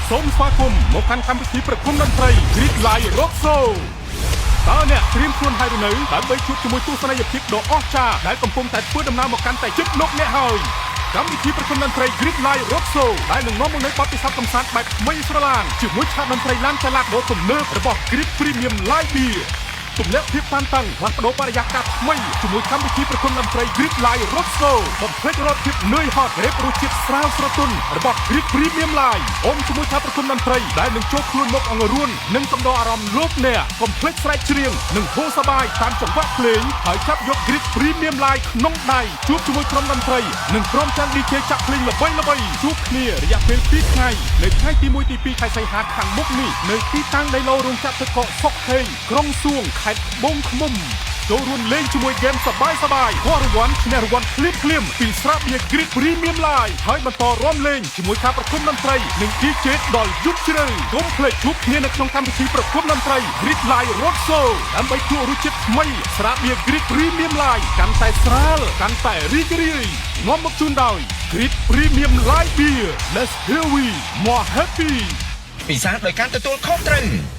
សូមស្វាគមន៍មកកាន់កម្មវិធីប្រគំតន្ត្រី Grid Live Rock Show តើអ្នកត្រៀមខ្លួនហើយឬនៅដើម្បីជួបជាមួយទស្សនីយភាពដ៏អស្ចារ្យដែលកំពុងតែធ្វើដំណើរមកកាន់តែជិតលោកអ្នកហើយកម្មវិធីប្រគំតន្ត្រី Grid Live Rock Show ដែលនឹងនាំមកនូវបទពិសោធន៍កម្សាន្តបែបថ្មីស្រឡាងជាមួយឆាកតន្ត្រីឡានចល័តដ៏ទំនើបរបស់ Grid Premium Live Beer ទម្លាក់ភាពតានតឹងផ្លាស់ប្ដូរបរិយាកាសថ្មីជាមួយកម្មវិធីប្រគំតន្ត្រី Grid Live Rock Show បំភ្លេចរាល់ភាពនឿយហត់រៀបរសជាតិស្រាលស្រទន់របស់ Grid Premium Live អមជាមួយឆាកប្រគំតន្ត្រីដែលនឹងចូលខ្លួនមកអង្រួននិងកំដរអារម្មណ៍លោកអ្នកកុំភ្លេចស្រែកច្រៀងនិងហូរសប្បាយតាមចង្វាក់ភ្លេងហើយចាប់យក Grid Premium Live ក្នុងដៃជួបជាមួយក្រុមតន្ត្រីនិងក្រុមចាន់ DJ ចាក់ភ្លេងល្បីៗជួបគ្នារយៈពេល2ថ្ងៃនៅថ្ងៃទី1ទី2ខែសីហាខាងមុខនេះនៅទីតាំងដីឡូរោងចក្រទឹកកកសុកហេងក្រុងសួងខេត្តត្បូងឃ្មុំចូលរួមលេងជាមួយហ្គេមសប្បាយៗពាន់រង្វាន់ឈ្នះរង្វាន់ភ្លាមៗពីស្រាបៀរ Grid Premium Live ហើយបន្តរាំលេងជាមួយការប្រគំតន្ត្រីនិង DJ ដល់យប់ជ្រៅកុំភ្លេចជួបគ្នានៅក្នុងកម្មវិធីប្រគំតន្ត្រី Grid Live Rock Show ដើម្បីភ្លក់រសជាតិថ្មីស្រាបៀរ Grid Premium Live កាន់តែស្រាលកាន់តែរីករាយនាំមកជូនដោយ Grid Premium Live Beer Let's hear we more happy ពិសាដោយការទទួលខុសត្រូវ